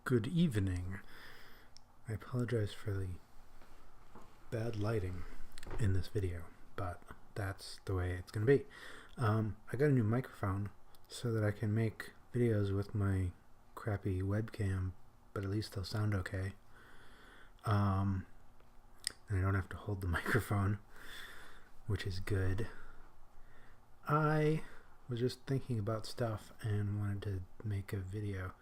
Good evening. I apologize for the bad lighting in this video, but that's the way it's going to be. I got a new microphone so that I can make videos with my crappy webcam, but at least they'll sound okay. And I don't have to hold the microphone, which is good. I was just thinking about stuff and wanted to make a video.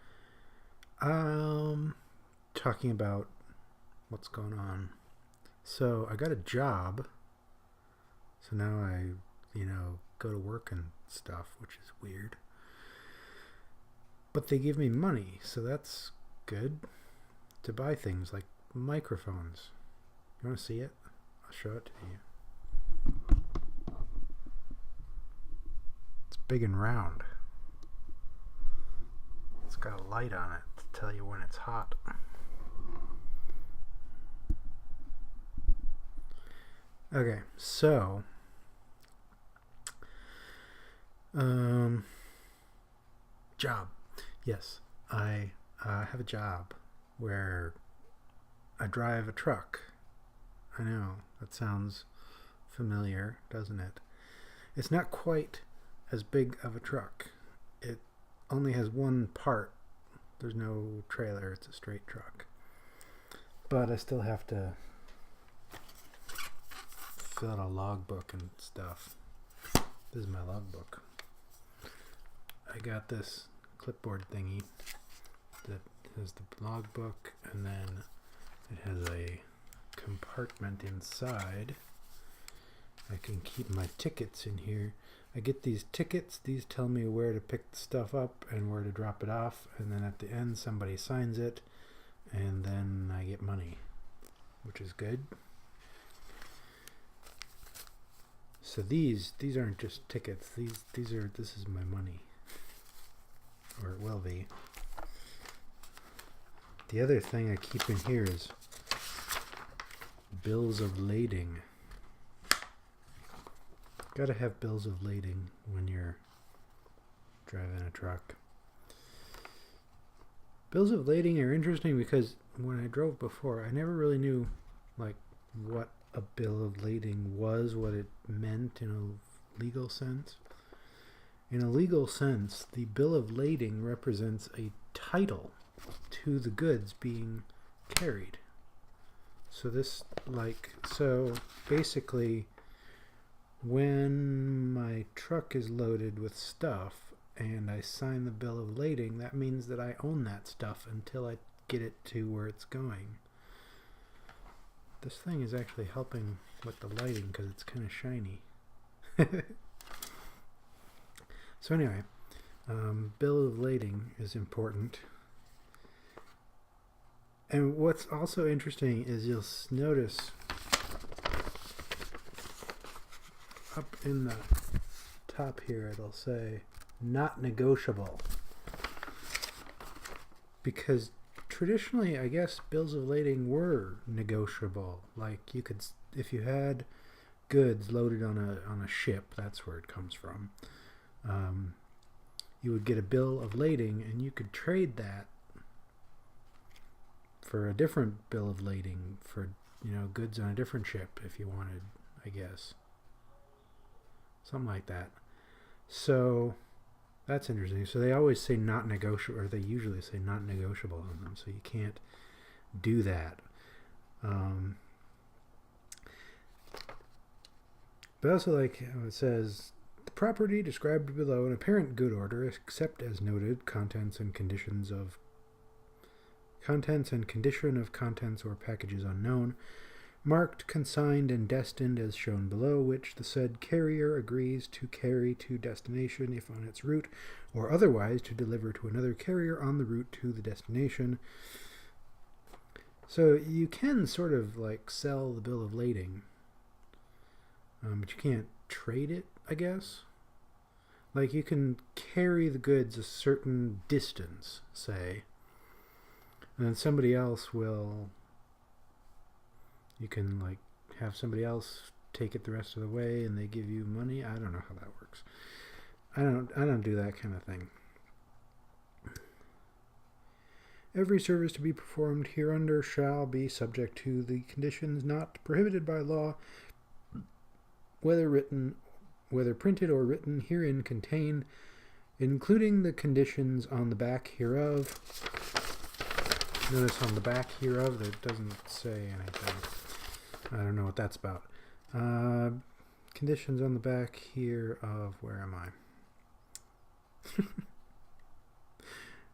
Talking about what's going on. So I got a job. So now I, go to work and stuff, which is weird. But they give me money, so that's good to buy things like microphones. You want to see it? I'll show it to you. It's big and round. It's got a light on it to tell you when it's hot. Okay, so job. Yes, I have a job where I drive a truck. I know, that sounds familiar, doesn't it? It's not quite as big of a truck. It only has one part. There's no trailer, it's a straight truck. But I still have to fill out a logbook and stuff. This is my logbook. I got this clipboard thingy that has the logbook, and then it has a compartment inside. I can keep my tickets in here. I get these tickets. These tell me where to pick the stuff up and where to drop it off, and then at the end somebody signs it, and then I get money, which is good. So these aren't just tickets. This is my money, or it will be. The other thing I keep in here is bills of lading. Gotta have bills of lading when you're driving a truck. Bills of lading are interesting because when I drove before, I never really knew what a bill of lading was, what it meant in a legal sense. In a legal sense, the bill of lading represents a title to the goods being carried. So basically, when my truck is loaded with stuff and I sign the bill of lading, that means that I own that stuff until I get it to where it's going. This thing is actually helping with the lighting because it's kind of shiny. So anyway, bill of lading is important. And what's also interesting is you'll notice up in the top here it'll say not negotiable, because traditionally I guess bills of lading were negotiable. Like you could, if you had goods loaded on a ship, that's where it comes from, you would get a bill of lading and you could trade that for a different bill of lading for goods on a different ship if you wanted, I guess. Something like that. So that's interesting. So they always say not negotiable, or they usually say not negotiable on them, so you can't do that. But also, like how it says, the property described below in apparent good order, except as noted, contents and condition of contents or packages unknown, marked, consigned, and destined as shown below, which the said carrier agrees to carry to destination if on its route, or otherwise to deliver to another carrier on the route to the destination. So you can sort of sell the bill of lading, but you can't trade it, I guess. You can carry the goods a certain distance, say, and then somebody else will, you can have somebody else take it the rest of the way and they give you money. I don't know how that works. I don't do that kind of thing. Every service to be performed hereunder shall be subject to the conditions not prohibited by law, whether printed or written herein contained, including the conditions on the back hereof. Notice on the back hereof that doesn't say anything. I don't know what that's about. Conditions on the back here of, where am I?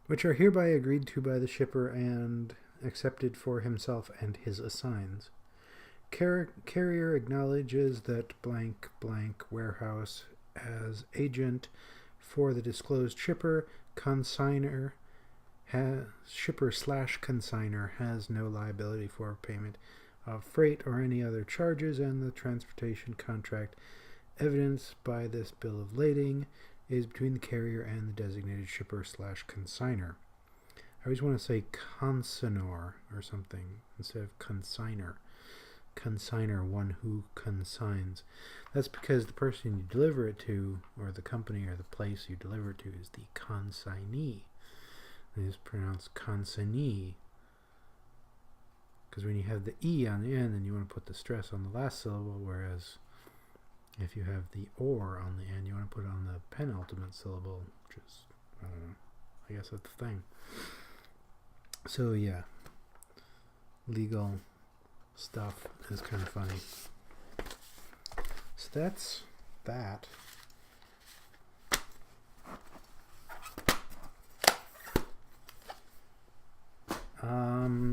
Which are hereby agreed to by the shipper and accepted for himself and his assigns. Carrier acknowledges that blank blank warehouse as agent for the disclosed shipper. Consigner shipper/consigner has no liability for payment of freight or any other charges, and the transportation contract evidenced by this bill of lading is between the carrier and the designated shipper/consigner. I always want to say consignor or something instead of consigner. Consigner, one who consigns. That's because the person you deliver it to, or the company or the place you deliver it to, is the consignee. It is pronounced consignee. Because when you have the E on the end, then you want to put the stress on the last syllable, whereas if you have the or on the end, you want to put it on the penultimate syllable, which is, I don't know, I guess that's the thing. So yeah, legal stuff is kind of funny. So that's that.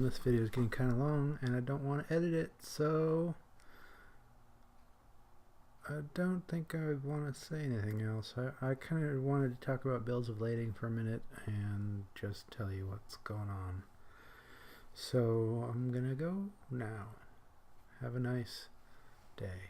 This video is getting kind of long and I don't want to edit it, so I don't think I want to say anything else. I kind of wanted to talk about bills of lading for a minute and just tell you what's going on. So I'm gonna go now. Have a nice day.